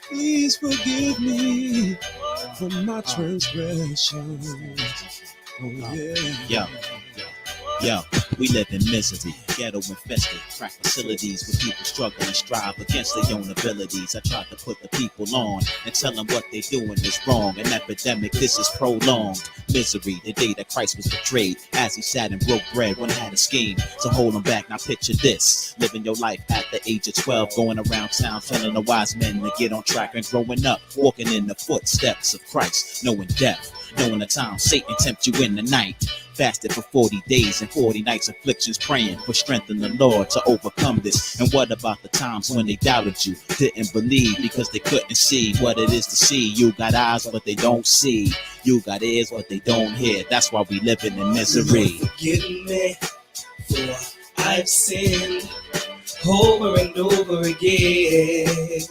Please forgive me for my transgressions. Oh yeah. Yo, we live in misery, ghetto infested, crack facilities where people struggle and strive against their own abilities. I try to put the people on and tell them what they're doing is wrong. An epidemic, this is prolonged. Misery, the day that Christ was betrayed, as he sat and broke bread when I had a scheme to hold him back. Now picture this, living your life at the age of 12, going around town telling the wise men to get on track and growing up, walking in the footsteps of Christ, knowing death, knowing the time Satan tempt you in the night. Fasted for 40 days and 40 nights, afflictions, praying for strength in the Lord to overcome this. And what about the times when they doubted you, didn't believe because they couldn't see what it is to see? You got eyes but they don't see, you got ears but they don't hear. That's why we living in misery. Lord, forgive me for I've sinned over and over again,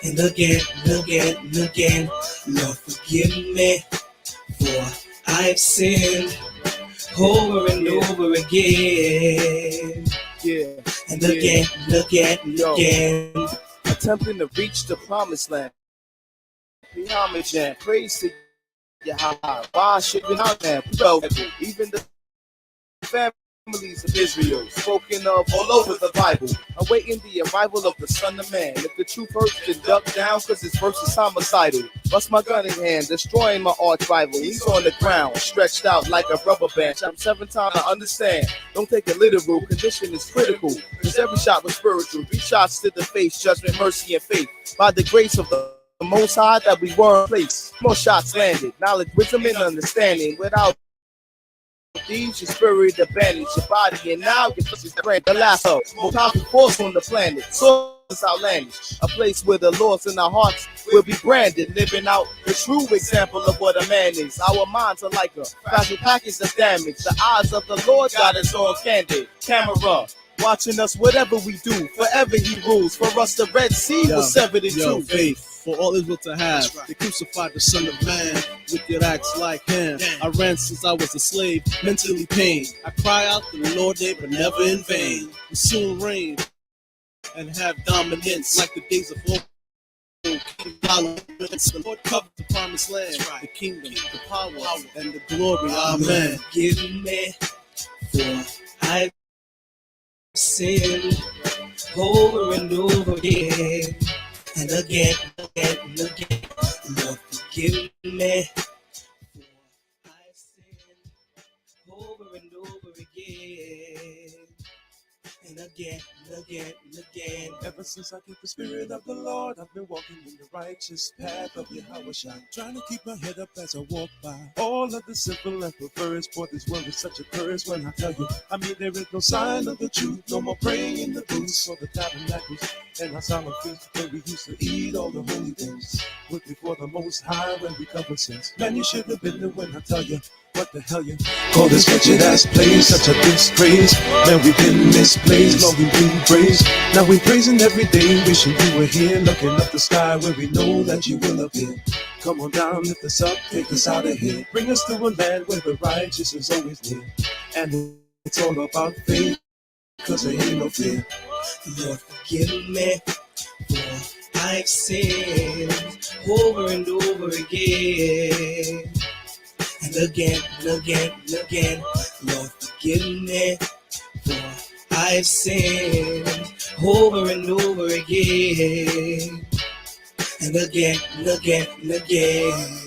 and again and again and again. Lord, forgive me for I've sinned over and over again, and again and again and again. Attempting to reach the promised land. Be homage and praise to Yahweh. Why should we not have? Even the families of Israel, spoken of all over the Bible, awaiting the arrival of the Son of Man. If the truth hurts, then duck down, cause his verse is homicidal. Bust my gun in hand, destroying my arch rival. He's on the ground, stretched out like a rubber band. I'm 7 times, I understand. Don't take it literal, condition is critical. Cause every shot was spiritual. 3 shots to the face, judgment, mercy, and faith. By the grace of the Most High that we were in place. More shots landed, knowledge, wisdom, and understanding. Without these, your spirit abandons your body, and now your pussy brand the last of more powerful force on the planet. So is outlandish, a place where the laws in our hearts will be branded, living out the true example of what a man is. Our minds are like a fragile package of damage. The eyes of the Lord got us on candid camera, watching us whatever we do. Forever he rules. For us, the Red Sea was severed in two. Faith. For all Israel to have, they crucified the Son of Man, wicked acts like him. I ran since I was a slave, mentally pained. I cry out to the Lord, they but never in vain. We soon reign and have dominance like the days of old. The Lord covered the promised land, the kingdom, the power, and the glory. Amen. Give me for I've sinned over and over again, and again and again. Lord, forgive me for I've sinned over and over again, and again and again and again. Ever since I get the Spirit of the Lord, I've been walking in the righteous path of Yahweh Shai, trying to keep my head up as I walk by. All of the simple and perverse, for this world is such a curse. When I tell you, I mean there is no sign of the truth. No more praying in the booths or the tabernacles and our solemn feast where we used to eat all the holy things. With before the Most High when we cover sins. Man, you should have been there when I tell you. What the hell you call this wretched ass place? Such a disgrace. Man, we've been misplaced. Lord, we praise. Now we praising every day. Wishing you were here. Looking up the sky where we know that you will appear. Come on down, lift us up, take us out of here. Bring us to a land where the righteous is always near. And it's all about faith, cause there ain't no fear. Lord, forgive me for I've sinned over and over again, and again and again and again. Lord, forgive me for I've sinned over and over again, and again and again and again.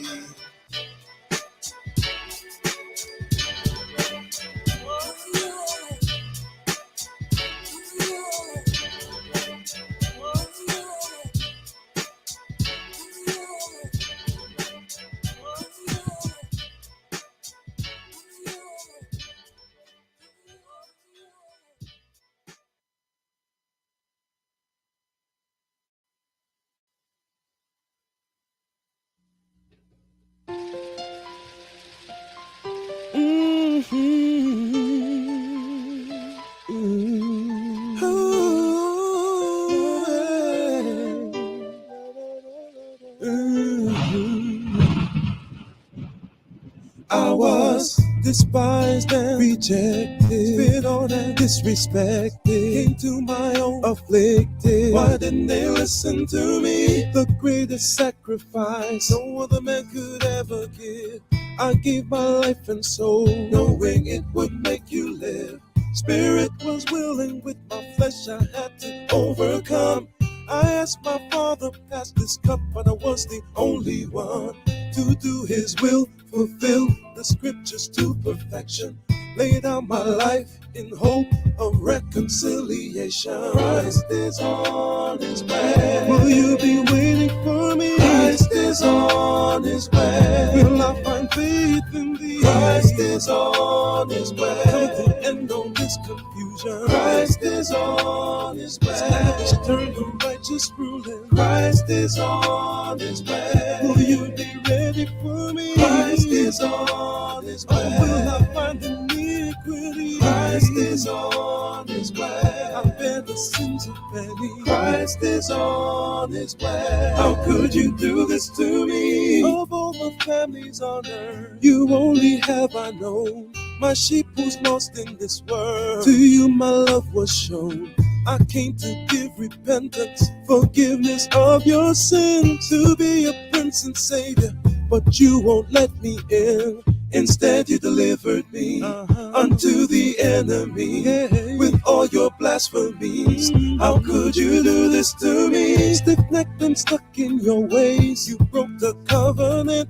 despised and rejected, spit on and disrespected, came to my own afflicted. Why didn't they listen to me? The greatest sacrifice no other man could ever give. I gave my life and soul, knowing it would make you live. Spirit was willing, with my flesh I had to overcome. I asked my Father, pass this cup, but I was the only one to do His will, fulfill the scriptures to perfection. Lay down my life in hope of reconciliation. Christ is on His way. Will you be waiting for me? Christ is on His way. Will I find faith in Thee? Christ is on His way. Come to the end of this confusion. Christ is on His way. Establish eternal righteous ruling. Christ is on His way. Will you be ready for me? Christ is on His way. Or will I find iniquity? Christ is on His way. I bear the sins of many. Christ is on His way. How could you do this to me? Of all the families on earth, you only have I known. My sheep who's lost in this world, to you my love was shown. I came to give repentance, forgiveness of your sins, to be a prince and savior, but you won't let me in. Instead you delivered me unto the enemy with all your blasphemies. How could you do this to me? Stiff-necked and stuck in your ways, you broke the covenant.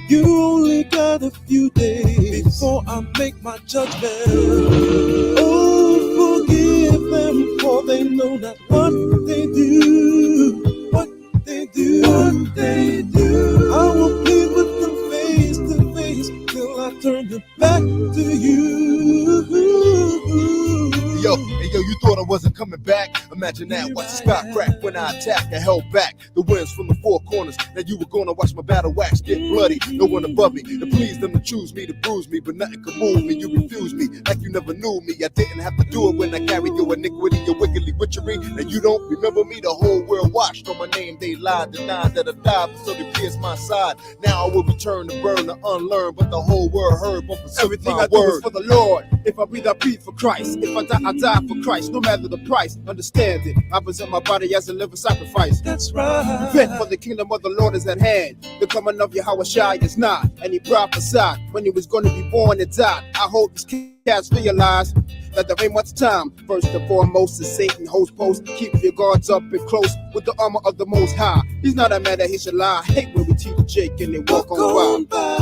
You only got a few days before I make my judgment. Oh, forgive them, for they know not what they do. What they do, what they do. I will plead with them face to face till I turn them back to you. Yo, you thought I wasn't coming back? Imagine that, watch the sky crack when I attack. I held back the winds from the four corners. Now you were gonna watch my battle wax get bloody. No one above me to please them, to choose me, to bruise me, but nothing could move me. You refused me like you never knew me. I didn't have to do it when I carried your iniquity, your wickedly witchery. And you don't remember me, the whole world watched on my name. They lied, denied that I died, but so they pierced my side. Now I will return to burn, to unlearn, but the whole world heard. Everything I do is for the Lord. If I breathe, I breathe for Christ. If I die, I die for Christ, no matter the price. Understand it, I present my body as a living sacrifice. That's right. Fit for the kingdom of the Lord is at hand. The coming of Yahushua is not. And he prophesied when he was going to be born and died. I hope these cats realize that there ain't much time. First and foremost is Satan host post. Keep your guards up and close with the armor of the Most High. He's not a man that he should lie. I hate when we teach Jake and they walk on by.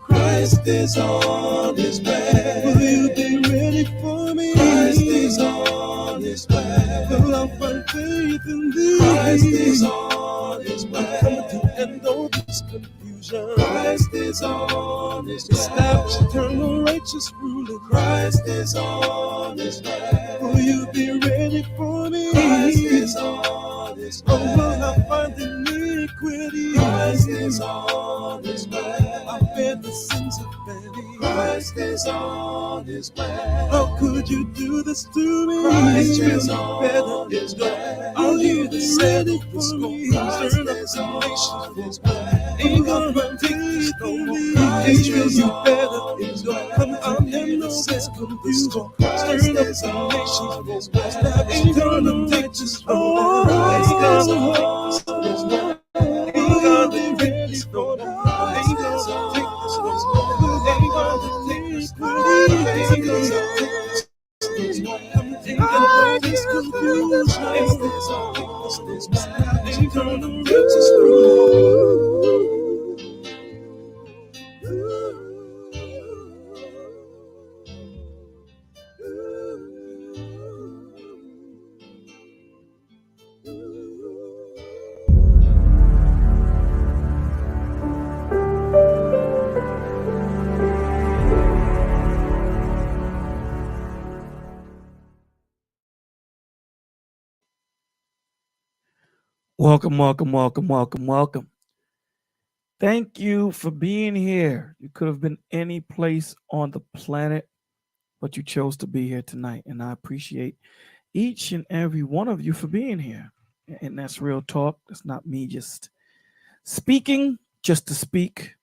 Christ is on His way. Will you be ready for me? Christ is on His way. Will I find faith in Thee? Christ is on His way. Come to the end of this confusion. Christ is on His way. Establish eternal righteous ruling. Christ is on His way. Will you be ready for me? Christ is on His way. Or will I find iniquity? Christ is on His way. I bear the sins of many. Christ is on His way. How could you do this to me? Christ is on His way. I'll hear the ready for me. Turn up the nations His way. Ain't gonna take this no more. Israel, you better enjoy. Come on and know this confusion. Turn up the nations His way. Ain't gonna take this no more. Ain't gonna take this no more. Ain't gonna take this no more. Ain't gonna take this no more. Ain't gonna take this no more. Ain't gonna take this no more. Ain't gonna take this confusion. Ain't gonna take this no more. Welcome, welcome, welcome, welcome, welcome. Thank you for being here. You could have been any place on the planet, but you chose to be here tonight. And I appreciate each and every one of you for being here. And that's real talk. That's not me just speaking just to speak.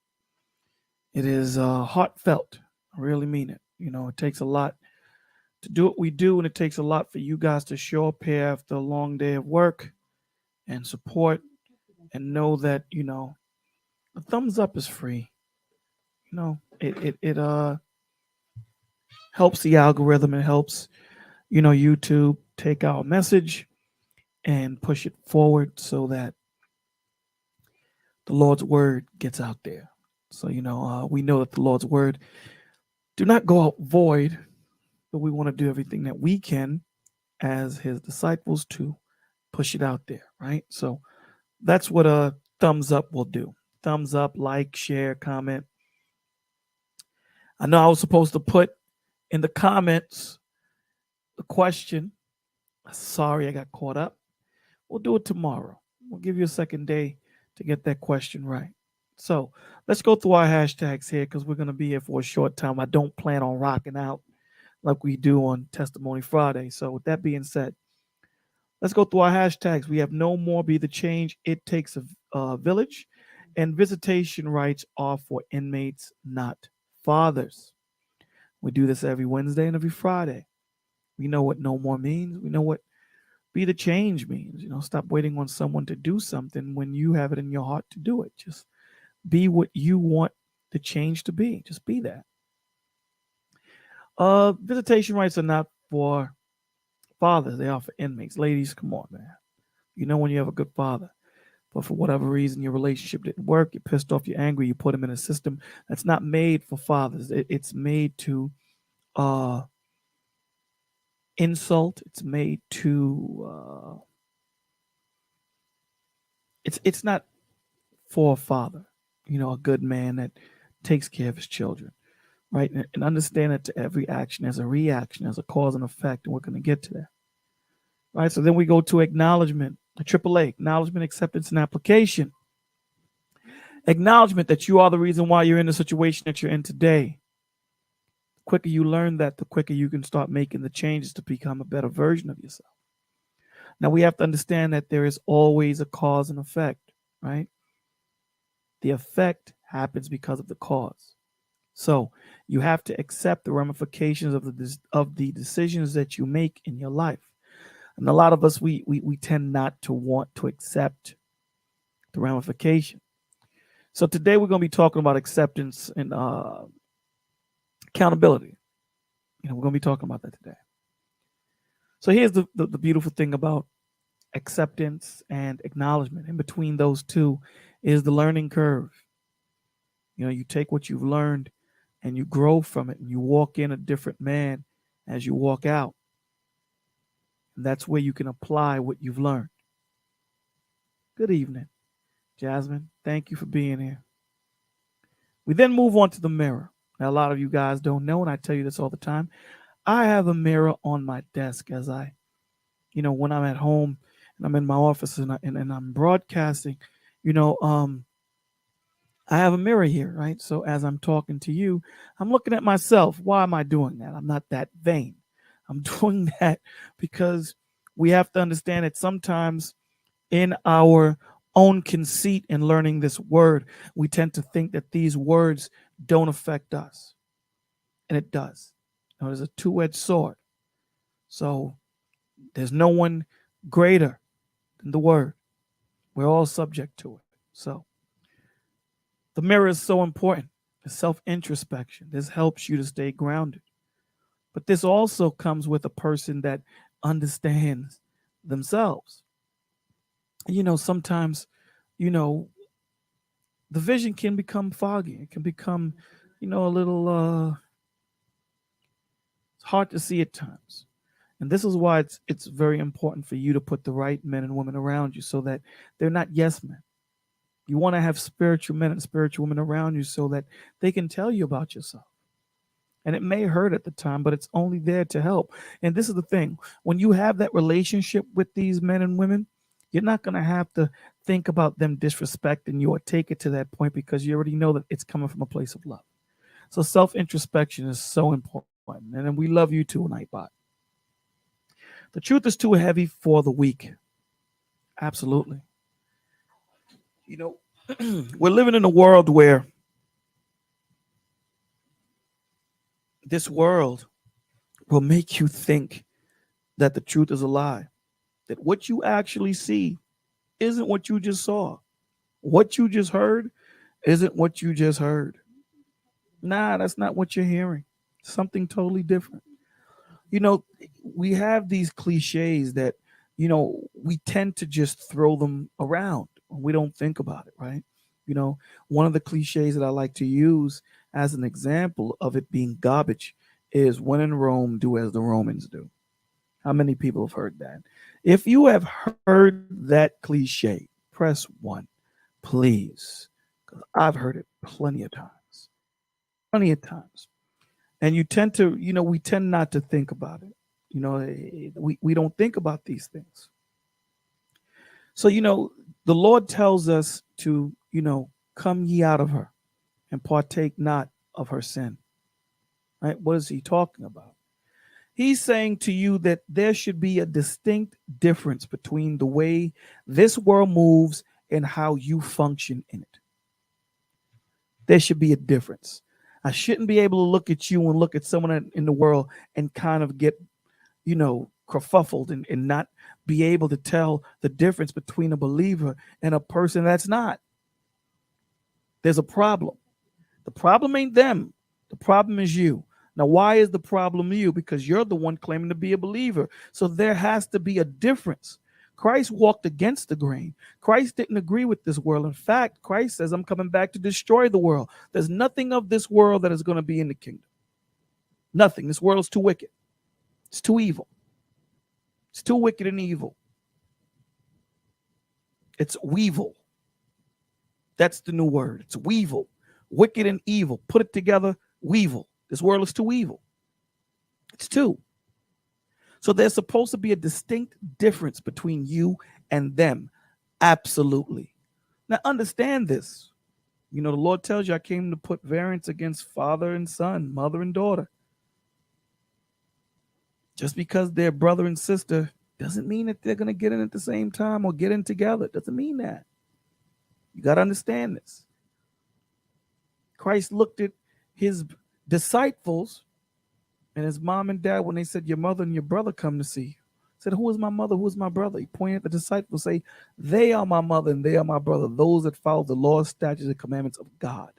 It is heartfelt. I really mean it. It takes a lot to do what we do, and it takes a lot for you guys to show up here after a long day of work and support and know that, a thumbs up is free. It helps the algorithm. It helps, YouTube take our message and push it forward so that the Lord's word gets out there. So, we know that the Lord's word do not go out void, but we want to do everything that we can as his disciples to push it out there, right? So that's what a thumbs up will do. Thumbs up, like, share, comment. I know I was supposed to put in the comments the question. Sorry, I got caught up. We'll do it tomorrow. We'll give you a second day to get that question right. So let's go through our hashtags here because we're going to be here for a short time. I don't plan on rocking out like we do on Testimony Friday. So with that being said, let's go through our hashtags. We have no more be the change. It takes a village. And visitation rights are for inmates, not fathers. We do this every Wednesday and every Friday. We know what no more means. We know what be the change means. Stop waiting on someone to do something when you have it in your heart to do it. Just be what you want the change to be. Just be that. Visitation rights are not for fathers. They are for inmates. Ladies, come on, man. When you have a good father, but for whatever reason your relationship didn't work, you're pissed off, you're angry, you put him in a system that's not made for fathers. It's made to insult. It's made to it's not for a father, a good man that takes care of his children, right? And understand that to every action there's a reaction, there's a cause and effect, and we're going to get to that, right? So then we go to acknowledgement, the AAA, acknowledgement, acceptance, and application. Acknowledgement that you are the reason why you're in the situation that you're in today. The quicker you learn that, the quicker you can start making the changes to become a better version of yourself. Now, we have to understand that there is always a cause and effect, right? The effect happens because of the cause. So you have to accept the ramifications of the decisions that you make in your life. And a lot of us, we tend not to want to accept the ramification. So today we're going to be talking about acceptance and accountability. We're going to be talking about that today. So here's the beautiful thing about acceptance and acknowledgement. In between those two is the learning curve. You take what you've learned and you grow from it, and you walk in a different man as you walk out. And that's where you can apply what you've learned. Good evening, Jasmine. Thank you for being here. We then move on to the mirror. Now, a lot of you guys don't know, and I tell you this all the time. I have a mirror on my desk as when I'm at home and I'm in my office and I'm broadcasting, I have a mirror here, right? So as I'm talking to you, I'm looking at myself. Why am I doing that? I'm not that vain. I'm doing that because we have to understand that sometimes in our own conceit in learning this word, we tend to think that these words don't affect us. And it does. There's a two-edged sword. So there's no one greater than the word. We're all subject to it. So the mirror is so important. The self-introspection. This helps you to stay grounded. But this also comes with a person that understands themselves. Sometimes, the vision can become foggy. It can become, a little it's hard to see at times. And this is why it's very important for you to put the right men and women around you so that they're not yes men. You want to have spiritual men and spiritual women around you so that they can tell you about yourself. And it may hurt at the time, but it's only there to help. And this is the thing. When you have that relationship with these men and women, you're not going to have to think about them disrespecting you or take it to that point because you already know that it's coming from a place of love. So self-introspection is so important. And then we love you too, Nightbot. The truth is too heavy for the weak. Absolutely. You know, we're living in a world where this world will make you think that the truth is a lie, that what you actually see isn't what you just saw. What you just heard isn't what you just heard. Nah, that's not what you're hearing. Something totally different. You know, we have these cliches that, we tend to just throw them around. We don't think about it, right? One of the cliches that I like to use as an example of it being garbage is when in Rome, do as the Romans do. How many people have heard that? If you have heard that cliche, press one, please. Because I've heard it plenty of times. Plenty of times. And you tend to, we tend not to think about it. We don't think about these things. So, the Lord tells us to, come ye out of her and partake not of her sin. Right? What is he talking about? He's saying to you that there should be a distinct difference between the way this world moves and how you function in it. There should be a difference. I shouldn't be able to look at you and look at someone in the world and kind of get, kerfuffled and not be able to tell the difference between a believer and a person that's not. There's a problem. The problem ain't them. The problem is you. Now, why is the problem you? Because you're the one claiming to be a believer. So there has to be a difference. Christ walked against the grain. Christ didn't agree with this world. In fact, Christ says, I'm coming back to destroy the world. There's nothing of this world that is going to be in the kingdom. Nothing. This world is too wicked. It's too evil. It's too wicked and evil. It's weevil. That's the new word. It's weevil. Wicked and evil. Put it together, weevil. This world is too evil. It's too. So there's supposed to be a distinct difference between you and them. Absolutely. Now understand this. The Lord tells you I came to put variance against father and son, mother and daughter. Just because they're brother and sister doesn't mean that they're going to get in at the same time or get in together. It doesn't mean that. You got to understand this. Christ looked at his disciples and his mom and dad when they said, your mother and your brother come to see you. Said, who is my mother? Who is my brother? He pointed at the disciples, say, they are my mother and they are my brother, those that follow the laws, statutes, and commandments of God.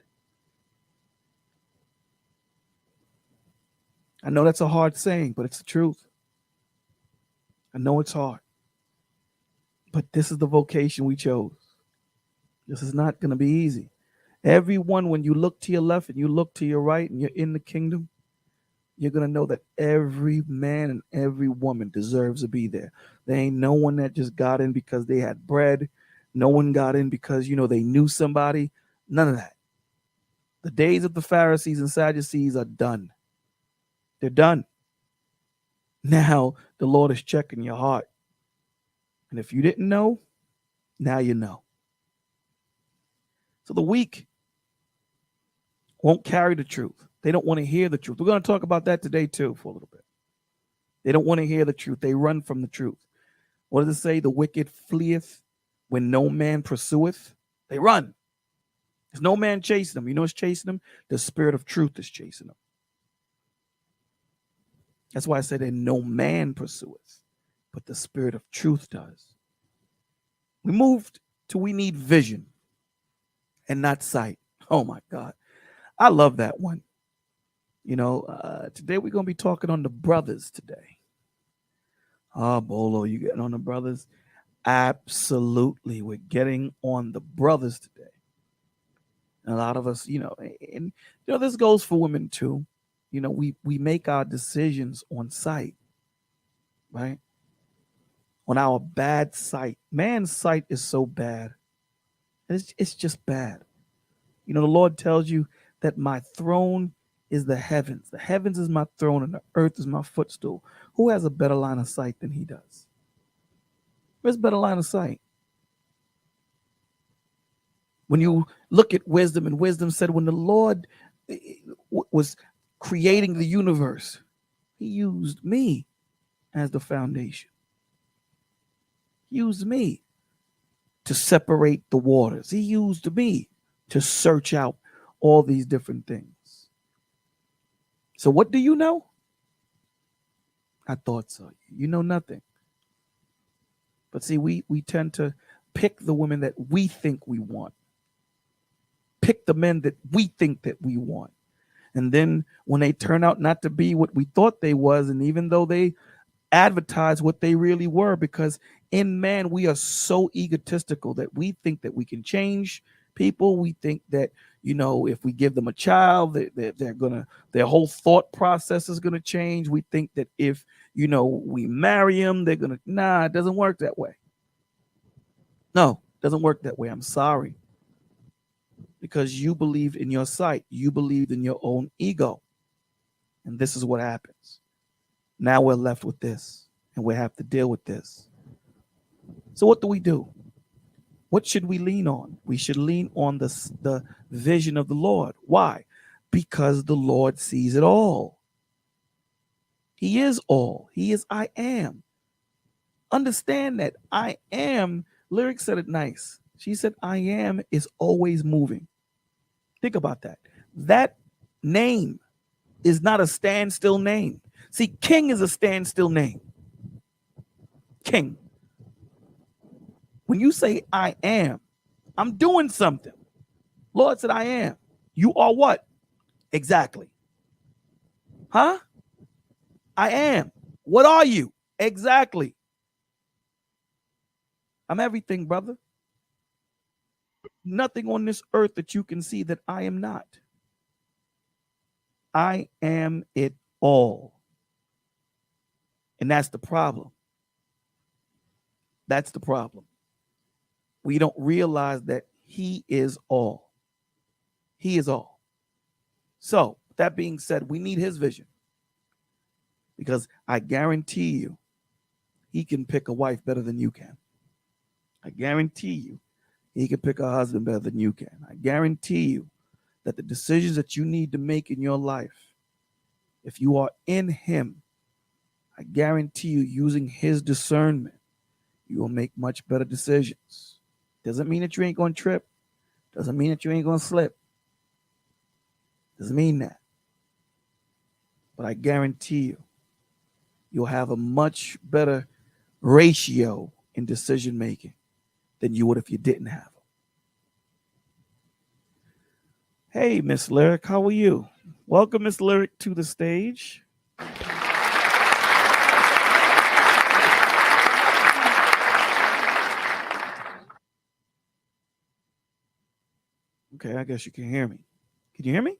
I know that's a hard saying, but it's the truth. I know it's hard. But this is the vocation we chose. This is not going to be easy. Everyone, when you look to your left and you look to your right and you're in the kingdom, you're going to know that every man and every woman deserves to be there. There ain't no one that just got in because they had bread. No one got in because, they knew somebody. None of that. The days of the Pharisees and Sadducees are done. They're done. Now the Lord is checking your heart. And if you didn't know, now you know. So the weak won't carry the truth. They don't want to hear the truth. We're going to talk about that today too for a little bit. They don't want to hear the truth. They run from the truth. What does it say? The wicked fleeth when no man pursueth. They run. There's no man chasing them. You know what's chasing them? The spirit of truth is chasing them. That's why I said that no man pursueth, but the spirit of truth does. We moved to we need vision and not sight. Oh my God. I love that one. Today we're going to be talking on the brothers today. Oh, Bolo, you getting on the brothers? Absolutely. We're getting on the brothers today. And a lot of us, this goes for women too. We make our decisions on sight, right? On our bad sight. Man's sight is so bad. It's just bad. The Lord tells you that my throne is the heavens. The heavens is my throne and the earth is my footstool. Who has a better line of sight than he does? Who has a better line of sight? When you look at wisdom, and wisdom said when the Lord was creating the universe, he used me as the foundation. He used me. to separate the waters. He used me to search out all these different things. So what do you know? I thought so. You know nothing. But see, we tend to pick the women that we think we want. Pick the men that we think that we want. And then when they turn out not to be what we thought they was, and even though they advertise what they really were, because in man, we are so egotistical that we think that we can change people. We think that, if we give them a child, their whole thought process is gonna change. We think that if, we marry them, they're gonna, it doesn't work that way. No, it doesn't work that way. I'm sorry. Because you believed in your sight. You believed in your own ego. And this is what happens. Now we're left with this, and we have to deal with this. So what do? What should we lean on? We should lean on the vision of the Lord. Why? Because the Lord sees it all. He is all. He is I am. Understand that I am. Lyric said it nice. She said, I am is always moving. Think about that. That name is not a standstill name. See, King is a standstill name. King. When you say I am, I'm doing something. Lord said I am. You are what? Exactly. Huh? I am. What are you? Exactly. I'm everything, brother. Nothing on this earth that you can see that I am not. I am it all. And that's the problem. That's the problem. We don't realize that he is all. He is all. So, that being said, we need his vision. Because I guarantee you, he can pick a wife better than you can. I guarantee you, he can pick a husband better than you can. I guarantee you that the decisions that you need to make in your life, if you are in him, I guarantee you, using his discernment, you will make much better decisions. Doesn't mean that you ain't going to trip. Doesn't mean that you ain't going to slip. Doesn't mean that. But I guarantee you, you'll have a much better ratio in decision making than you would if you didn't have them. Hey, Miss Lyric, how are you? Welcome, Miss Lyric, to the stage. Okay, I guess you can hear me. Can you hear me?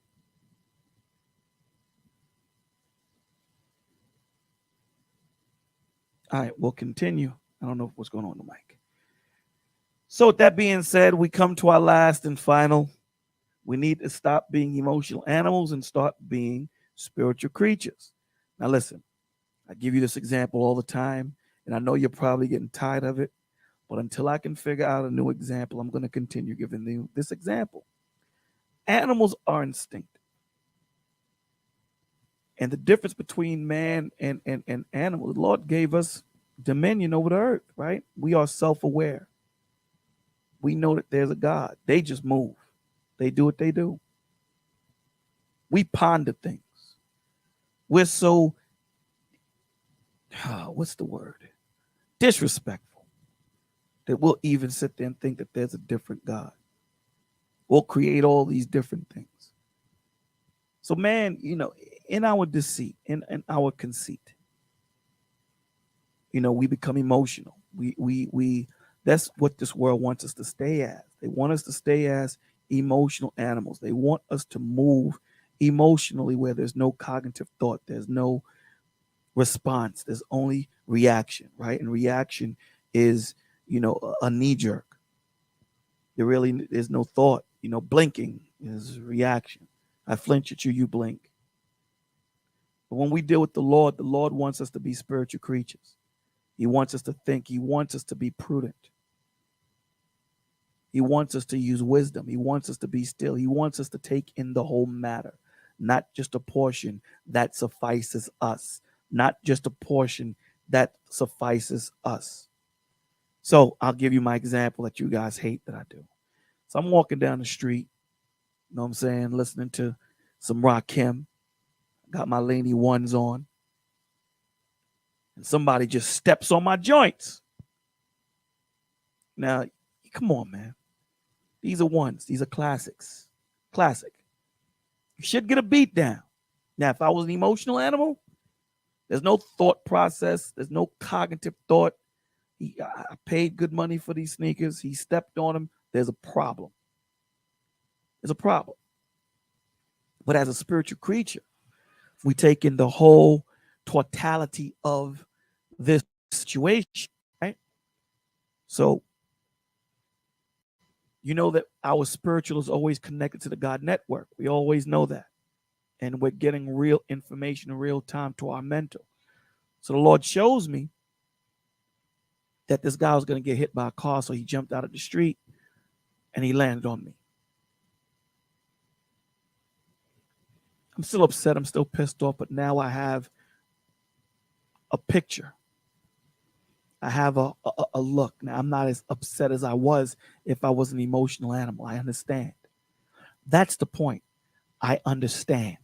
All right, we'll continue. I don't know what's going on with the mic. So with that being said, we come to our last and final. We need to stop being emotional animals and start being spiritual creatures. Now listen, I give you this example all the time, and I know you're probably getting tired of it, but until I can figure out a new example, I'm going to continue giving you this example. Animals are instinctive. And the difference between man and animal, the Lord gave us dominion over the earth, right? We are self-aware. We know that there's a God. They just move. They do what they do. We ponder things. We're so, what's the word? Disrespectful. That we'll even sit there and think that there's a different God. We'll create all these different things. So man, in our deceit, in our conceit, we become emotional. We that's what this world wants us to stay as. They want us to stay as emotional animals. They want us to move emotionally where there's no cognitive thought. There's no response. There's only reaction, right? And reaction is, a knee jerk. There really is no thought. Blinking is reaction. I flinch at you, you blink. But when we deal with the Lord wants us to be spiritual creatures. He wants us to think. He wants us to be prudent. He wants us to use wisdom. He wants us to be still. He wants us to take in the whole matter, not just a portion that suffices us, not just a portion that suffices us. So I'll give you my example that you guys hate that I do. So I'm walking down the street, you know what I'm saying, listening to some Rakim, got my Laney ones on, and somebody just steps on my joints. Now, come on, man. These are ones. These are classics. Classic. You should get a beat down. Now, if I was an emotional animal, there's no thought process. There's no cognitive thought. I paid good money for these sneakers. He stepped on them. There's a problem. There's a problem. But as a spiritual creature, we take in the whole totality of this situation, right? So, you know that our spiritual is always connected to the God network. We always know that. And we're getting real information in real time to our mental. So the Lord shows me that this guy was going to get hit by a car, so he jumped out of the street and he landed on me. I'm still upset. I'm still pissed off, but now I have a picture. I have a look. Now, I'm not as upset as I was if I was an emotional animal. I understand. That's the point. I understand.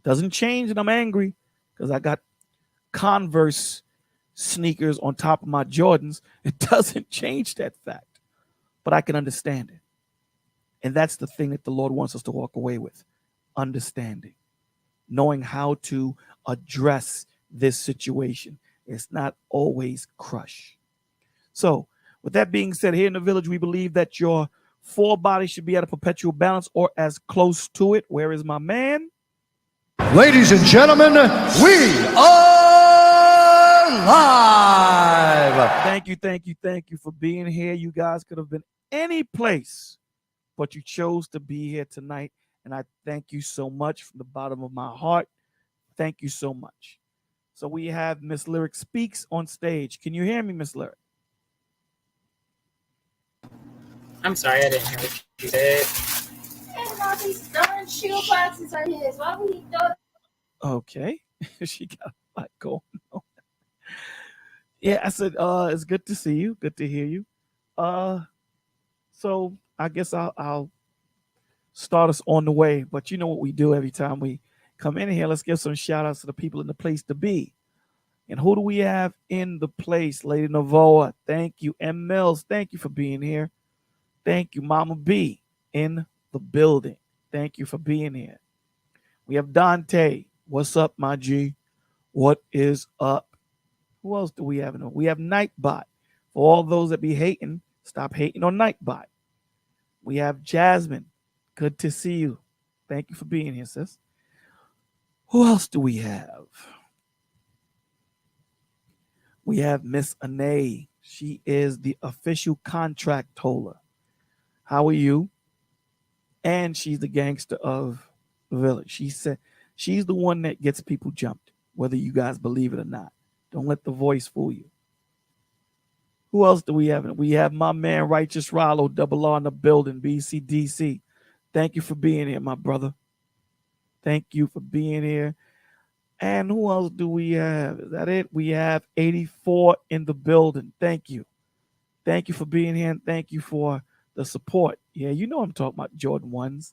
Doesn't change that I'm angry because I got Converse sneakers on top of my Jordans. It doesn't change that fact, but I can understand it. And that's the thing that the Lord wants us to walk away with. Understanding, knowing how to address this situation. It's not always crush. So with that being said, here in the village, we believe that your four bodies should be at a perpetual balance or as close to it. Where is my man? Ladies and gentlemen, we are live. Thank you for being here. You guys could have been any place, but you chose to be here tonight. And I thank you so much from the bottom of my heart. Thank you so much. So we have Miss Lyric Speaks on stage. Can you hear me, Miss Lyric? I'm sorry, I didn't hear what you said. And all these darn shoe boxes are his. Why would he throw? Okay. She got a lot going on. Yeah, I said, it's good to see you. Good to hear you. So I guess I'll start us on the way. But you know what we do every time we come in here. Let's give some shout outs to the people in the place to be. And who do we have in the place? Lady Navoa, thank you. M. Mills, thank you for being here. Thank you. Mama B in the building. Thank you for being here. We have Dante. What's up, my G? What is up? Who else do we have? We have Nightbot. For all those that be hating, stop hating on Nightbot. We have Jasmine. Good to see you. Thank you for being here, sis. Who else do we have? We have Miss Anae. She is the official contract holder. How are you? And she's the gangster of the village. She said she's the one that gets people jumped, whether you guys believe it or not. Don't let the voice fool you. Who else do we have? We have my man Righteous Rollo, Double R in the building, BCDC. Thank you for being here, my brother. Thank you for being here. And who else do we have? Is that it? We have 84 in the building. Thank you. Thank you for being here, and thank you for the support. Yeah, you know I'm talking about Jordan 1s.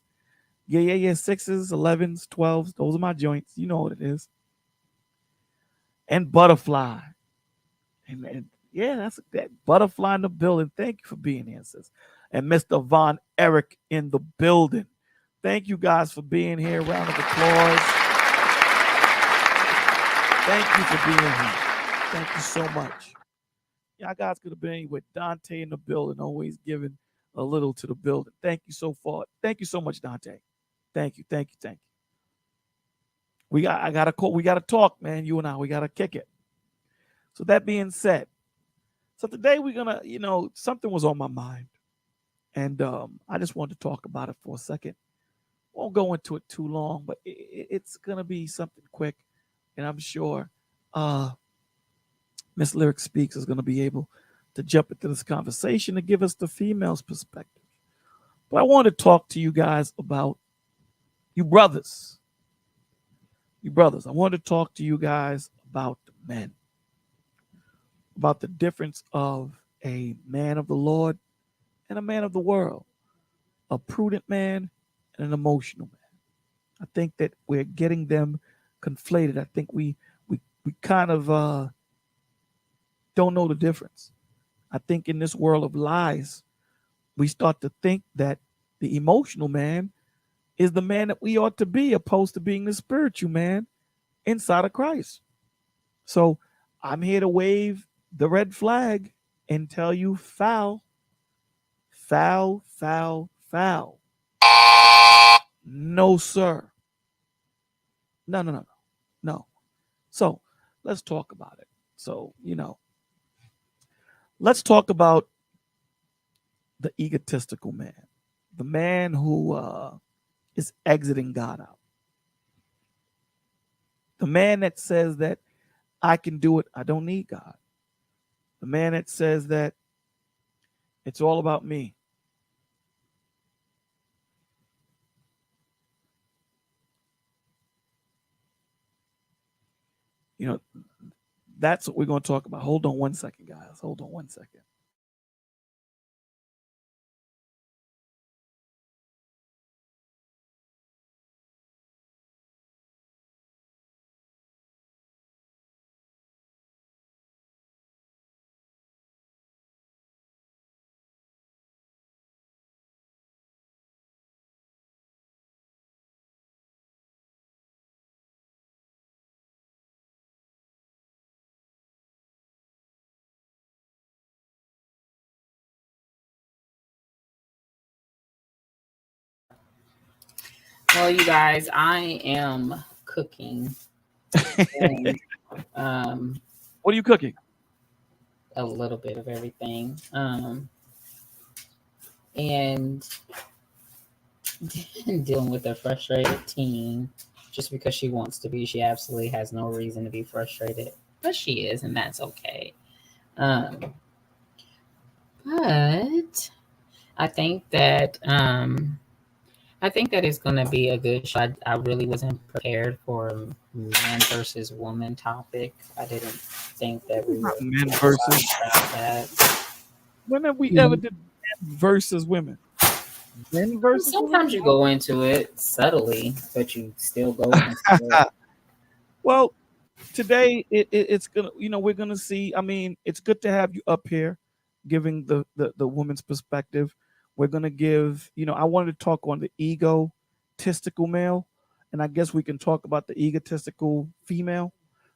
Yeah. 6s, 11s, 12s. Those are my joints. You know what it is. And Butterfly. And yeah, that's that Butterfly in the building. Thank you for being here, sis. And Mr. Von Eric in the building. Thank you guys for being here. Round of applause. Thank you for being here. Thank you so much. Y'all guys could have been with Dante in the building, always giving a little to the building. Thank you so far. Thank you so much, Dante. Thank you. We gotta talk, man. You and I, we gotta kick it. So that being said, so today we're gonna, something was on my mind. And I just wanted to talk about it for a second. Won't go into it too long, but it's going to be something quick. And I'm sure Miss Lyric Speaks is going to be able to jump into this conversation to give us the female's perspective. But I want to talk to you guys about you brothers. I want to talk to you guys about the men. About the difference of a man of the Lord and a man of the world, a prudent man and an emotional man. I think that we're getting them conflated. I think we kind of don't know the difference. I think in this world of lies, we start to think that the emotional man is the man that we ought to be, opposed to being the spiritual man inside of Christ. So I'm here to wave the red flag and tell you foul, foul, foul, foul. No, sir. No. So let's talk about it. So, let's talk about the egotistical man, the man who is exiting God out, the man that says that I can do it, I don't need God, the man that says that it's all about me. That's what we're going to talk about. Hold on one second, guys. Hold on one second. Well, you guys, I am cooking. And, What are you cooking? a little bit of everything. And dealing with a frustrated teen just because she wants to be. She absolutely has no reason to be frustrated, but she is, and that's okay. But I think that it's going to be a good show. I really wasn't prepared for a man versus woman topic. I didn't think that we were Men versus about that. when have we ever did men versus women? Men versus Sometimes women? you go into it subtly, but you still go into it. Well, today it's gonna, we're gonna see. I mean, it's good to have you up here, giving the woman's perspective. We're gonna give. I wanted to talk on the egotistical male, and I guess we can talk about the egotistical female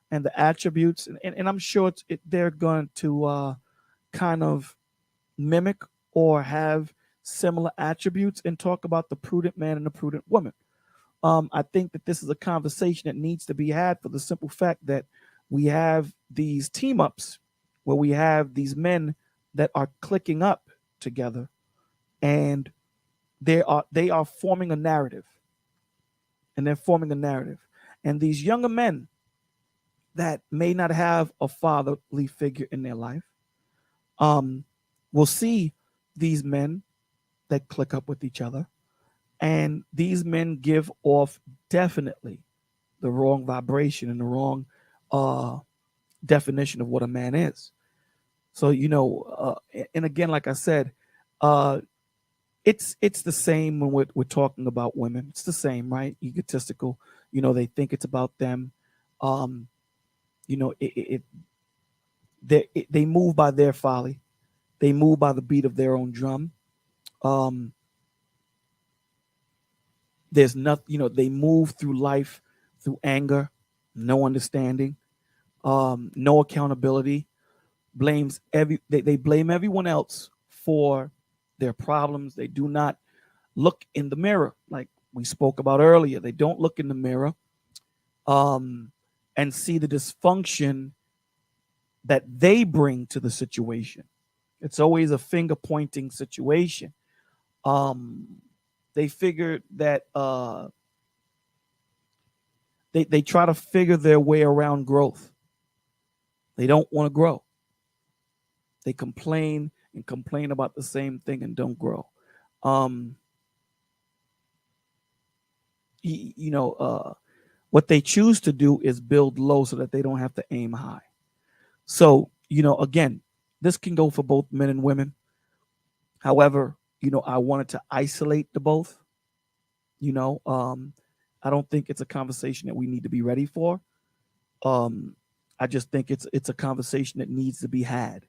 and the attributes, and I'm sure they're going to kind of mimic or have similar attributes, and talk about the prudent man and the prudent woman. I think that this is a conversation that needs to be had for the simple fact that we have these team ups where we have these men that are clicking up together, and they are forming a narrative, and they're forming a narrative. And these younger men that may not have a fatherly figure in their life will see these men that click up with each other, and these men give off definitely the wrong vibration and the wrong definition of what a man is. So, and again, like I said, it's the same when we're talking about women. It's the same, right? Egotistical. They think it's about them. They move by their folly. They move by the beat of their own drum. There's nothing. They move through life through anger, no understanding, no accountability. They blame everyone else for their problems. They do not look in the mirror, like we spoke about earlier. They don't look in the mirror and see the dysfunction that they bring to the situation. It's always a finger pointing situation. They figure that they try to figure their way around growth. They don't want to grow. They complain and complain about the same thing and don't grow. What they choose to do is build low so that they don't have to aim high. So, again, This can go for both men and women. However, I wanted to isolate the both. I don't think it's a conversation that we need to be ready for. I just think it's a conversation that needs to be had,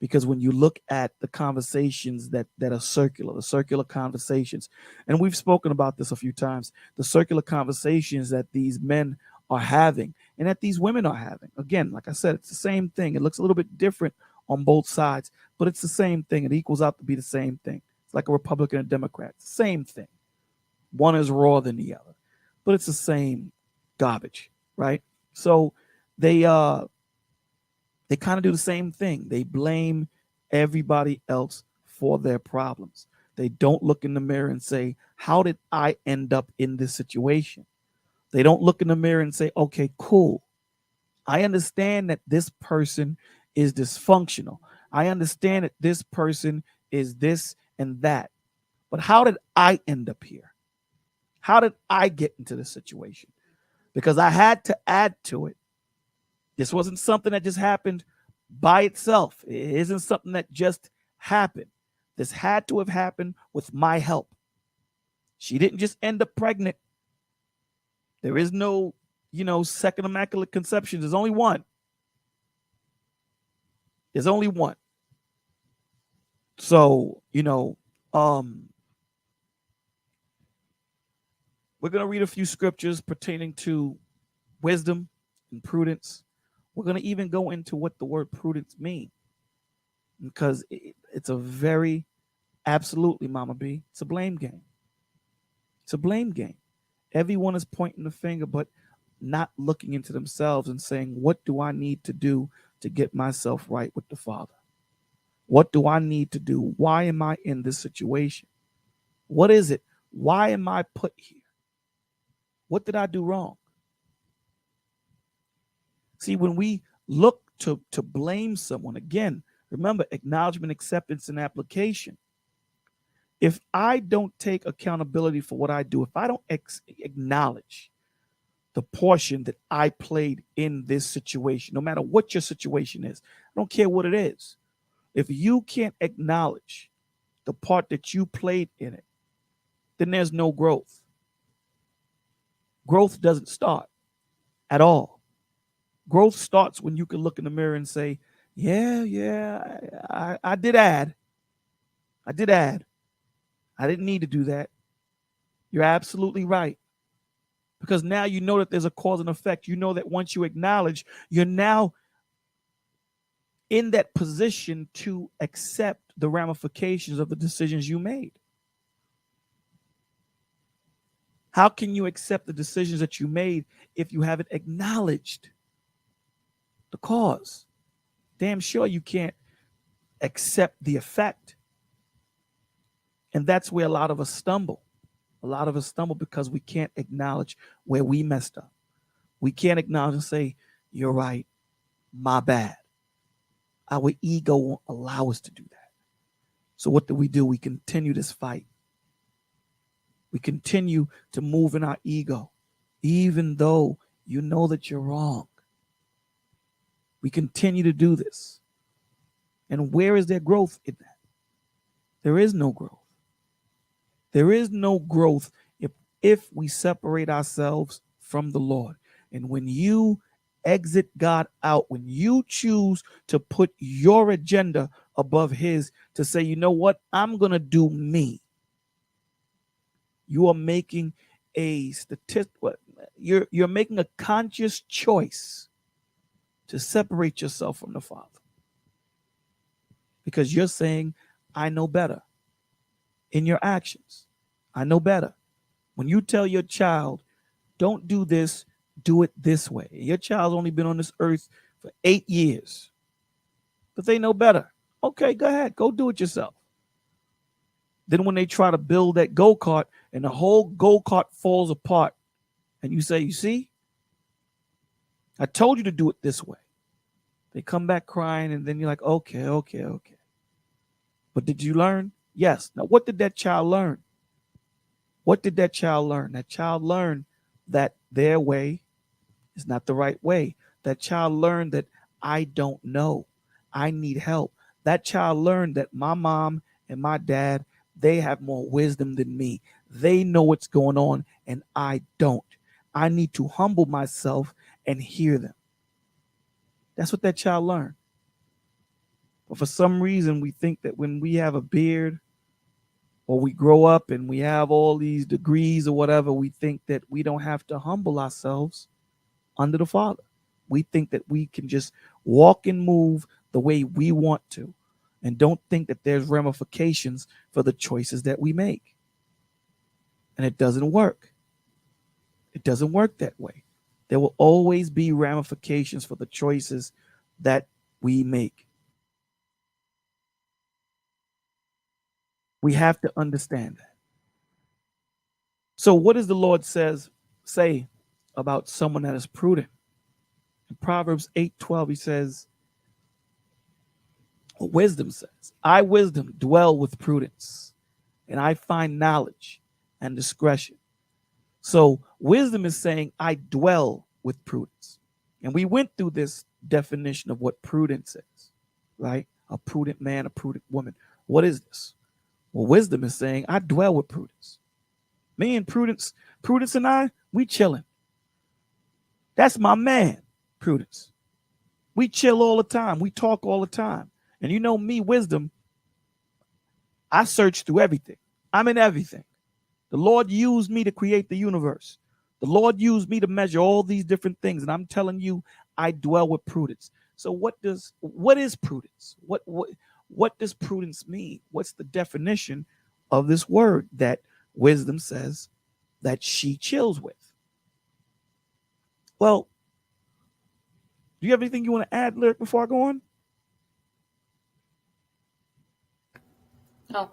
because when you look at the conversations that are circular, the circular conversations, and we've spoken about this a few times, the circular conversations that these men are having and that these women are having. Again, like I said, it's the same thing. It looks a little bit different on both sides, but it's the same thing. It equals out to be the same thing. It's like a Republican and Democrat. Same thing. One is rawer than the other, but it's the same garbage, right? So they kind of do the same thing. They blame everybody else for their problems. They don't look in the mirror and say, how did I end up in this situation? They don't look in the mirror and say, okay, cool. I understand that this person is dysfunctional. I understand that this person is this and that. But how did I end up here? How did I get into this situation? Because I had to add to it. This wasn't something that just happened by itself. It isn't something that just happened. This had to have happened with my help. She didn't just end up pregnant. There is no, second immaculate conception. There's only one. There's only one. So, we're going to read a few scriptures pertaining to wisdom and prudence. We're going to even go into what the word prudence means, because it's a very, absolutely, Mama B, it's a blame game. It's a blame game. Everyone is pointing the finger, but not looking into themselves and saying, what do I need to do to get myself right with the Father? What do I need to do? Why am I in this situation? What is it? Why am I put here? What did I do wrong? See, when we look to blame someone, again, remember acknowledgement, acceptance, and application. If I don't take accountability for what I do, if I don't acknowledge the portion that I played in this situation, no matter what your situation is, I don't care what it is. If you can't acknowledge the part that you played in it, then there's no growth. Growth doesn't start at all. Growth starts when you can look in the mirror and say, I did add. I did add. I didn't need to do that. You're absolutely right. Because now you know that there's a cause and effect. You know that once you acknowledge, you're now in that position to accept the ramifications of the decisions you made. How can you accept the decisions that you made if you haven't acknowledged the cause? Damn sure you can't accept the effect. And that's where a lot of us stumble. A lot of us stumble because we can't acknowledge where we messed up. We can't acknowledge and say, you're right, my bad. Our ego won't allow us to do that. So what do? We continue this fight. We continue to move in our ego, even though you know that you're wrong. We continue to do this. And where is there growth in that? There is no growth. There is no growth if we separate ourselves from the Lord. And when you exit God out, when you choose to put your agenda above his, to say, you know what, I'm going to do me. You are making a you're making a conscious choice to separate yourself from the Father. Because you're saying, I know better. In your actions, I know better. When you tell your child, don't do this, do it this way. Your child's only been on this earth for 8 years, but they know better. Okay, go ahead, go do it yourself. Then when they try to build that go-kart and the whole go-kart falls apart, and you say, you see, I told you to do it this way. They come back crying, and then you're like, okay. But did you learn? Yes. Now, what did that child learn? What did that child learn? That child learned that their way is not the right way. That child learned that I don't know. I need help. That child learned that my mom and my dad, they have more wisdom than me. They know what's going on and I don't. I need to humble myself and hear them. That's what that child learned. But for some reason, we think that when we have a beard or we grow up and we have all these degrees or whatever, we think that we don't have to humble ourselves under the Father. We think that we can just walk and move the way we want to and don't think that there's ramifications for the choices that we make. And it doesn't work. It doesn't work that way. There will always be ramifications for the choices that we make. We have to understand that. So what does the Lord say about someone that is prudent? In Proverbs 8:12, he says, wisdom says, I, wisdom, dwell with prudence, and I find knowledge and discretion. So wisdom is saying, I dwell with prudence. And we went through this definition of what prudence is, right? A prudent man, a prudent woman. What is this? Well, wisdom is saying, I dwell with prudence. Me and Prudence and I, we chilling. That's my man, Prudence. We chill all the time. We talk all the time. And you know me, wisdom, I search through everything. I'm in everything. The Lord used me to create the universe. The Lord used me to measure all these different things. And I'm telling you, I dwell with prudence. So what is prudence? What does prudence mean? What's the definition of this word that wisdom says that she chills with? Well, do you have anything you want to add, Lyric, before I go on? No.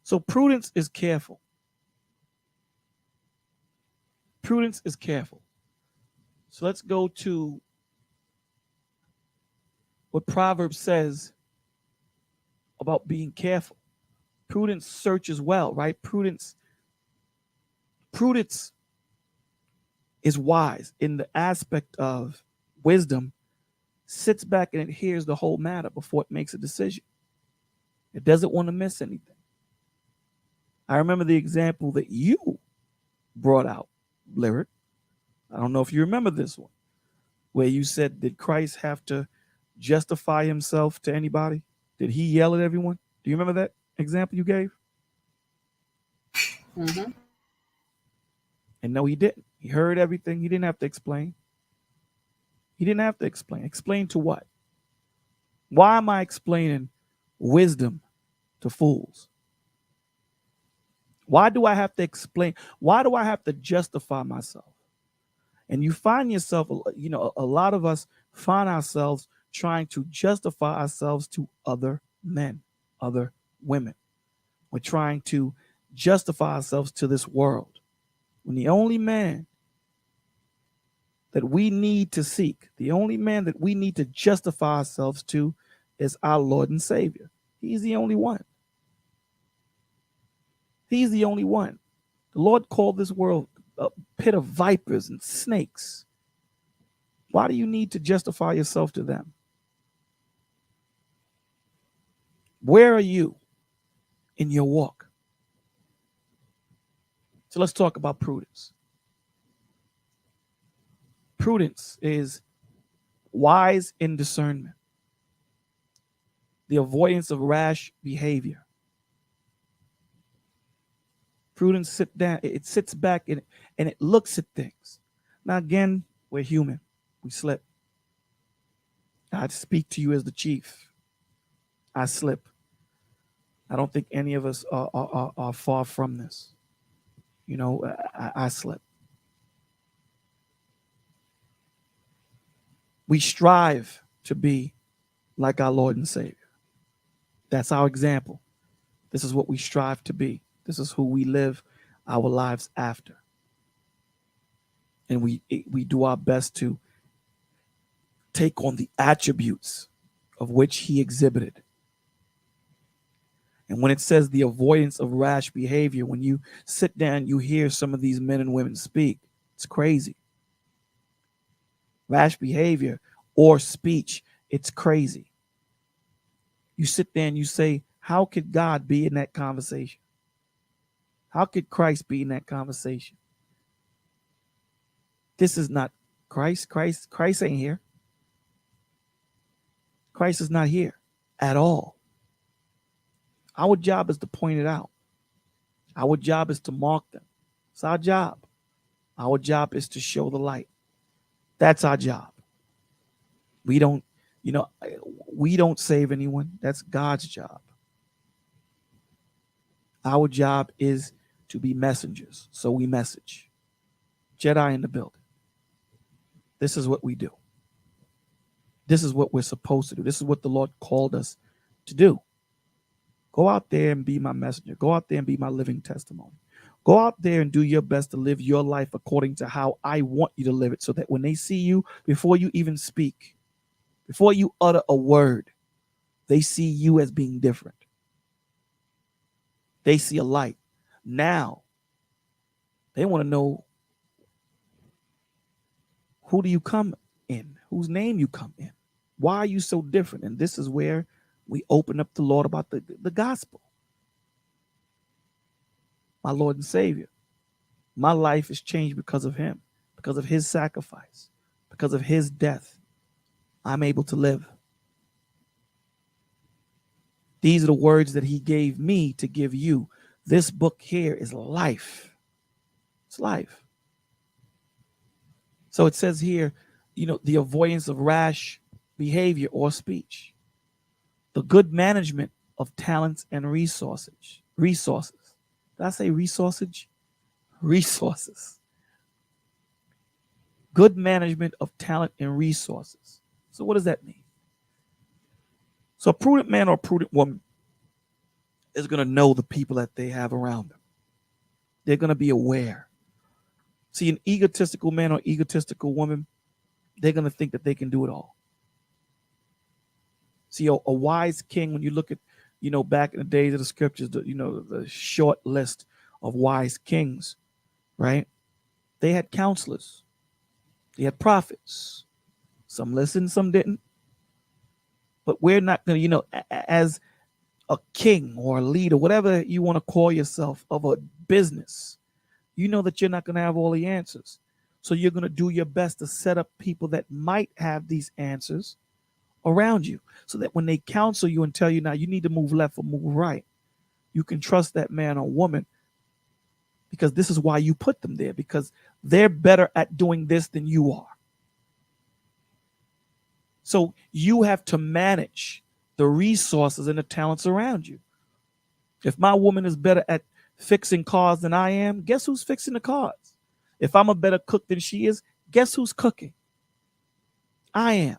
So prudence is careful. Prudence is careful. So let's go to what Proverbs says about being careful. Prudence searches well, right? Prudence is wise in the aspect of wisdom, sits back and it hears the whole matter before it makes a decision. It doesn't want to miss anything. I remember the example that you brought out, Lyric. I don't know if you remember this one, where you said, did Christ have to justify himself to anybody? Did he yell at everyone? Do you remember that example you gave? Mm-hmm. And no, he didn't. He heard everything. He didn't have to explain. He didn't have to explain. Explain to what? Why am I explaining wisdom to fools? Why do I have to explain? Why do I have to justify myself? And you find yourself, a lot of us find ourselves trying to justify ourselves to other men, other women. We're trying to justify ourselves to this world. When the only man that we need to seek, the only man that we need to justify ourselves to is our Lord and Savior. He's the only one. He's the only one. The Lord called this world a pit of vipers and snakes. Why do you need to justify yourself to them? Where are you in your walk? So let's talk about prudence. Prudence is wise in discernment, the avoidance of rash behavior. Prudence sits back and it looks at things. Now again, we're human. We slip. I speak to you as the chief. I slip. I don't think any of us are far from this. I slip. We strive to be like our Lord and Savior. That's our example. This is what we strive to be. This is who we live our lives after. And we do our best to take on the attributes of which he exhibited. And when it says the avoidance of rash behavior, when you sit down, you hear some of these men and women speak. It's crazy. Rash behavior or speech, it's crazy. You sit there and you say, how could God be in that conversation? How could Christ be in that conversation? This is not Christ. Christ ain't here. Christ is not here at all. Our job is to point it out. Our job is to mark them. It's our job. Our job is to show the light. That's our job. We don't save anyone. That's God's job. Our job is to be messengers. So we message. Jedi in the building. This is what we do. This is what we're supposed to do. This is what the Lord called us to do. Go out there and be my messenger. Go out there and be my living testimony. Go out there and do your best to live your life according to how I want you to live it, so that when they see you, before you even speak, before you utter a word, they see you as being different. They see a light. Now, they want to know, who do you come in? Whose name you come in? Why are you so different? And this is where we open up the Lord about the gospel. My Lord and Savior. My life is changed because of him, because of his sacrifice, because of his death. I'm able to live. These are the words that he gave me to give you. This book here is life. It's life. So it says here, the avoidance of rash behavior or speech, the good management of talents and resources. Did I say resources? Resources. Good management of talent and resources. So what does that mean? So a prudent man or a prudent woman is going to know the people that they have around them. They're going to be aware. See, an egotistical man or egotistical woman, they're going to think that they can do it all. See, a wise king, when you look at, back in the days of the scriptures, the short list of wise kings, right? They had counselors. They had prophets. Some listened, some didn't. But we're not going to, as a king or a leader, whatever you want to call yourself, of a business, you know that you're not going to have all the answers. So you're going to do your best to set up people that might have these answers around you, so that when they counsel you and tell you, now you need to move left or move right, you can trust that man or woman, because this is why you put them there, because they're better at doing this than you are. So you have to manage the resources and the talents around you. If my woman is better at fixing cars than I am, guess who's fixing the cars? If I'm a better cook than she is, guess who's cooking? I am.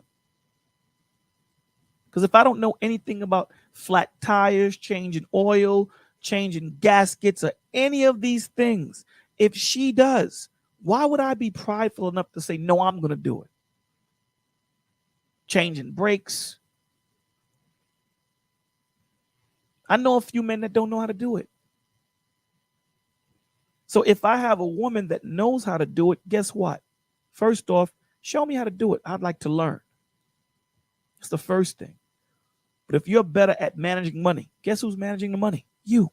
Because if I don't know anything about flat tires, changing oil, changing gaskets, or any of these things, if she does, why would I be prideful enough to say, no, I'm going to do it? Changing brakes. I know a few men that don't know how to do it. So if I have a woman that knows how to do it, guess what? First off, show me how to do it. I'd like to learn. It's the first thing. But if you're better at managing money, guess who's managing the money? You.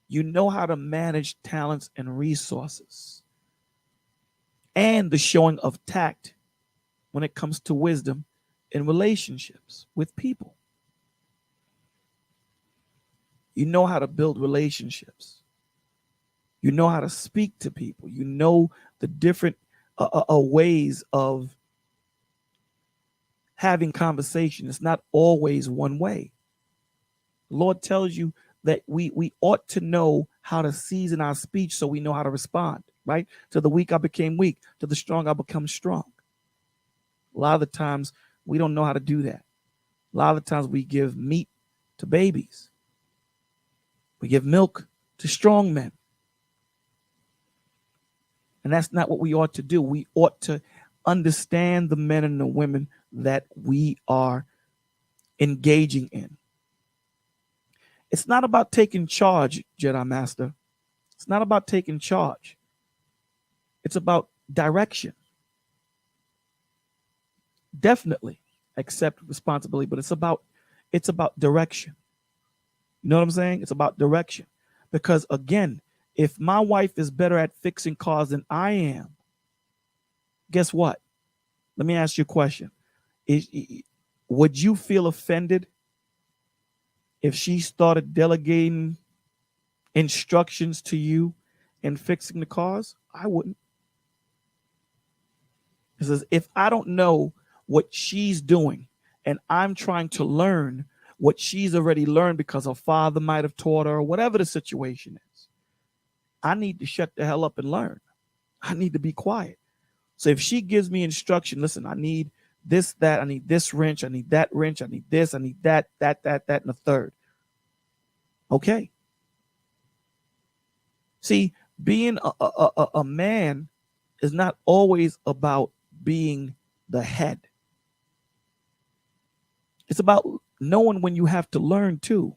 You know how to manage talents and resources, and the showing of tact when it comes to wisdom in relationships with people. You know how to build relationships. You know how to speak to people. You know the different ways of having conversation. It's not always one way. The Lord tells you that we ought to know how to season our speech so we know how to respond, right? To the weak I became weak, to the strong I become strong. A lot of the times we don't know how to do that. A lot of the times we give meat to babies. We give milk to strong men. And that's not what we ought to do. We ought to understand the men and the women that we are engaging in. It's not about taking charge, Jedi Master. It's not about taking charge. It's about direction. definitely accept responsibility, but it's about direction. You know what I'm saying? It's about direction. Because again, if my wife is better at fixing cars than I am, guess what? Let me ask you a question. Would you feel offended if she started delegating instructions to you in fixing the cars? I wouldn't. It says, if I don't know what she's doing and I'm trying to learn what she's already learned because her father might have taught her or whatever the situation is, I need to shut the hell up and learn. I need to be quiet. So if she gives me instruction, listen, I need this, that, I need this wrench, I need that wrench, I need this, I need that, and the third. Okay. See, being a man is not always about being the head. It's about knowing when you have to learn too.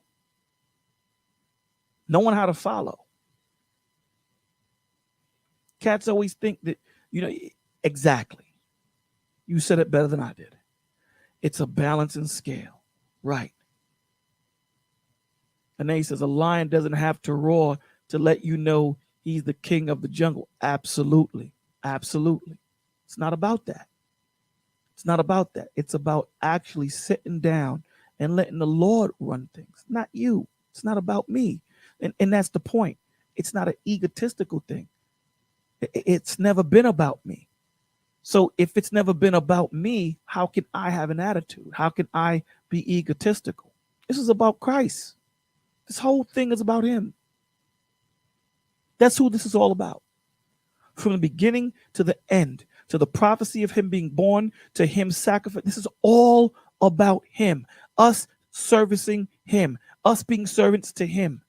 Knowing how to follow. Cats always think that, exactly. You said it better than I did. It's a balancing scale. Right. And then he says a lion doesn't have to roar to let you know he's the king of the jungle. Absolutely. Absolutely. It's not about that. It's not about that. It's about actually sitting down and letting the Lord run things, not you. It's not about me. And that's the point. It's not an egotistical thing. It's never been about me. So if it's never been about me, how can I have an attitude? How can I be egotistical? This is about Christ. This whole thing is about him. That's who this is all about. From the beginning to the end, to the prophecy of him being born, to him sacrifice. This is all about him. Us servicing him. Us being servants to him.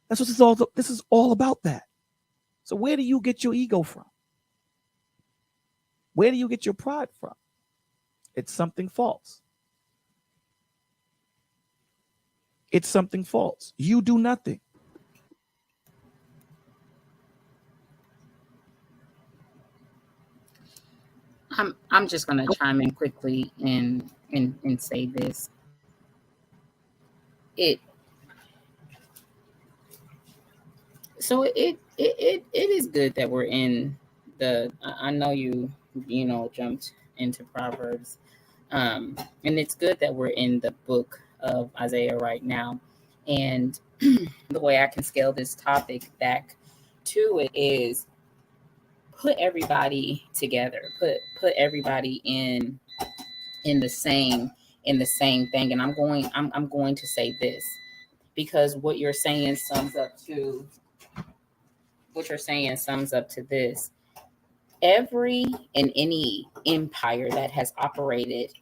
That's what this is all about that. So where do you get your ego from? Where do you get your pride from? It's something false. It's something false. You do nothing. I'm just gonna chime in quickly and say this. It is good that we're in the. I know you jumped into Proverbs, and it's good that we're in the book of Isaiah right now. And the way I can scale this topic back to it is put everybody together, put everybody in the same thing. And I'm going to say this, because what you're saying sums up to this. Every and any empire that has operated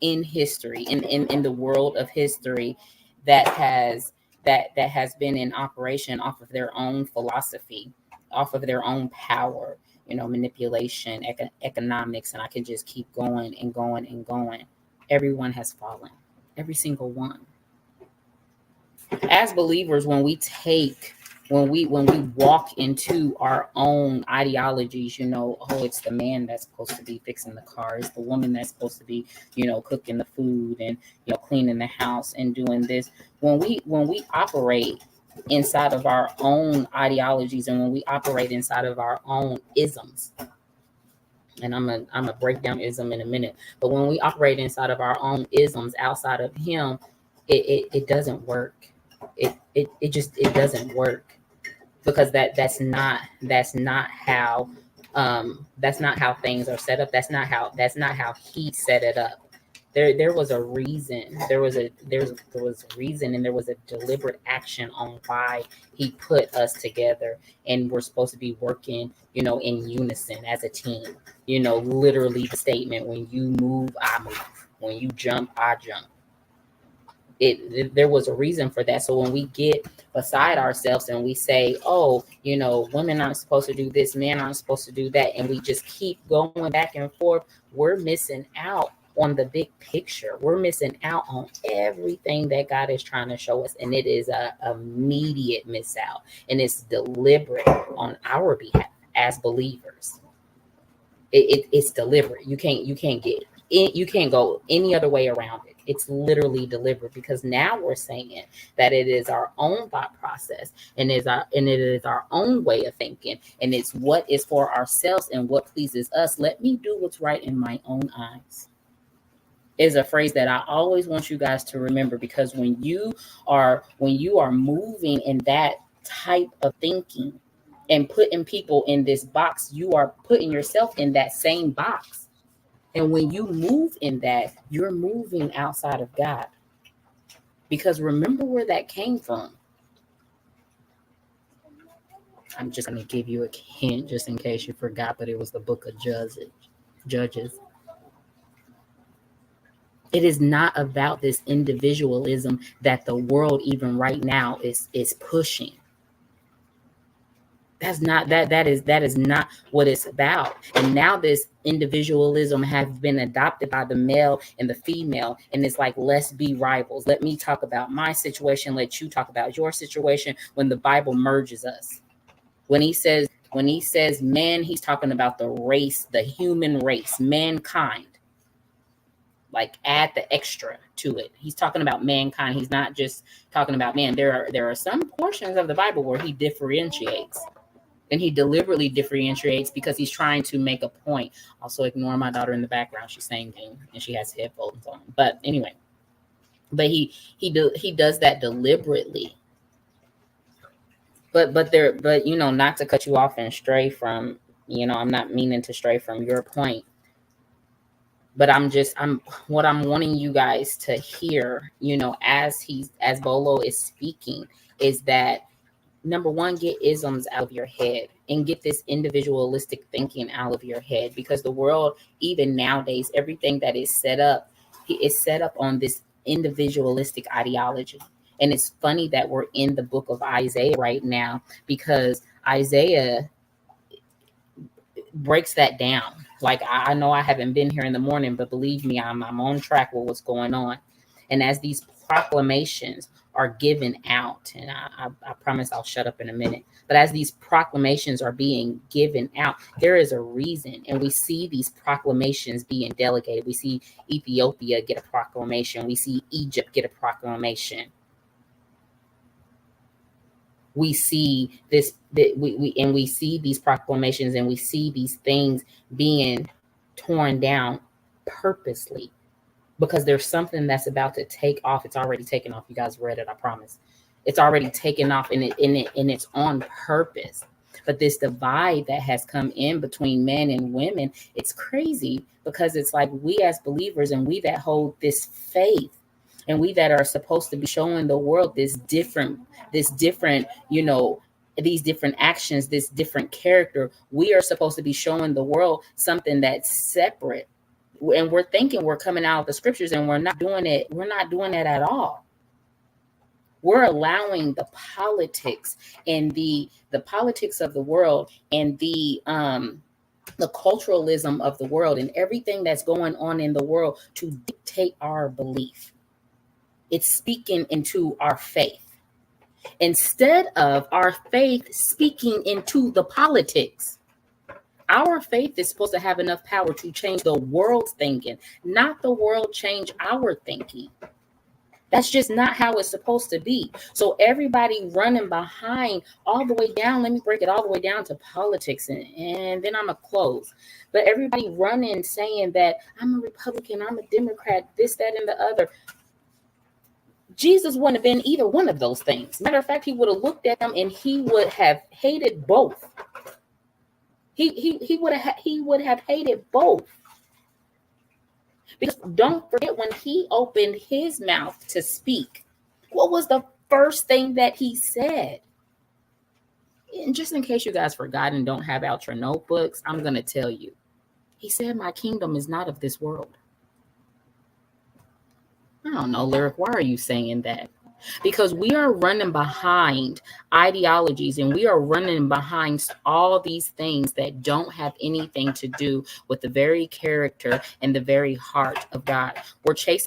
in history, in the world of history, that has been in operation off of their own philosophy, off of their own power, manipulation, economics, and I can just keep going and going and going. Everyone has fallen, every single one. As believers, when we walk into our own ideologies, it's the man that's supposed to be fixing the car, it's the woman that's supposed to be, cooking the food and, cleaning the house and doing this. When we operate inside of our own ideologies, and when we operate inside of our own isms, and I'm gonna break down ism in a minute, but when we operate inside of our own isms outside of him, it doesn't work. It just doesn't work, because that's not how things are set up. That's not how he set it up. There was a reason. There was a reason, and there was a deliberate action on why he put us together, and we're supposed to be working, in unison as a team. Literally the statement: when you move, I move. When you jump, I jump. There was a reason for that. So when we get beside ourselves and we say, oh, women aren't supposed to do this, men aren't supposed to do that, and we just keep going back and forth, we're missing out on the big picture. We're missing out on everything that God is trying to show us. And it is a immediate miss out. And it's deliberate on our behalf as believers. It's deliberate. You can't get it. You can't go any other way around it. It's literally deliberate, because now we're saying that it is our own thought process, and it is our own way of thinking, and it's what is for ourselves and what pleases us. Let me do what's right in my own eyes is a phrase that I always want you guys to remember, because when you are moving in that type of thinking and putting people in this box, you are putting yourself in that same box. And when you move in that, you're moving outside of God. Because remember where that came from. I'm just going to give you a hint just in case you forgot, but it was the book of Judges. It is not about this individualism that the world even right now is pushing. That is not what it's about. And now this individualism has been adopted by the male and the female, and it's like, let's be rivals. Let me talk about my situation, let you talk about your situation. When the Bible merges us, when he says man, he's talking about the race, the human race, mankind. Like, add the extra to it. He's talking about mankind. He's not just talking about man. There are some portions of the Bible where he differentiates. And he deliberately differentiates because he's trying to make a point. Also, ignore my daughter in the background. She's singing and she has headphones on. But anyway, but he does that deliberately. But not to cut you off and stray from, I'm not meaning to stray from your point. But what I'm wanting you guys to hear, as Bolo is speaking, is that, number one, get isms out of your head and get this individualistic thinking out of your head, because the world, even nowadays, everything that is set up on this individualistic ideology. And it's funny that we're in the book of Isaiah right now, because Isaiah breaks that down. Like, I know I haven't been here in the morning, but believe me, I'm on track with what's going on. And as these proclamations are given out, and I promise I'll shut up in a minute, but as these proclamations are being given out, there is a reason. And we see these proclamations being delegated. We see Ethiopia get a proclamation. We see Egypt get a proclamation. We see this, we see these proclamations, and we see these things being torn down purposely, because there's something that's about to take off. It's already taken off. You guys read it, I promise. It's already taken off, and it's on purpose. But this divide that has come in between men and women, it's crazy, because it's like, we as believers, and we that hold this faith, and we that are supposed to be showing the world these different, these different actions, this different character, we are supposed to be showing the world something that's separate. And we're thinking we're coming out of the scriptures, and we're not doing it. We're not doing it at all. We're allowing the politics and the politics of the world, and the culturalism of the world, and everything that's going on in the world to dictate our belief. It's speaking into our faith, instead of our faith speaking into the politics. Our faith is supposed to have enough power to change the world's thinking, not the world change our thinking. That's just not how it's supposed to be. So everybody running behind all the way down, let me break it all the way down to politics, and then I'm going to close. But everybody running saying that I'm a Republican, I'm a Democrat, this, that, and the other. Jesus wouldn't have been either one of those things. Matter of fact, he would have looked at them and he would have hated both. He would have hated both. Because don't forget, when he opened his mouth to speak, what was the first thing that he said? And just in case you guys forgot and don't have out your notebooks, I'm going to tell you. He said, my kingdom is not of this world. I don't know, Lyric, why are you saying that? Because we are running behind ideologies, and we are running behind all these things that don't have anything to do with the very character and the very heart of God. We're chasing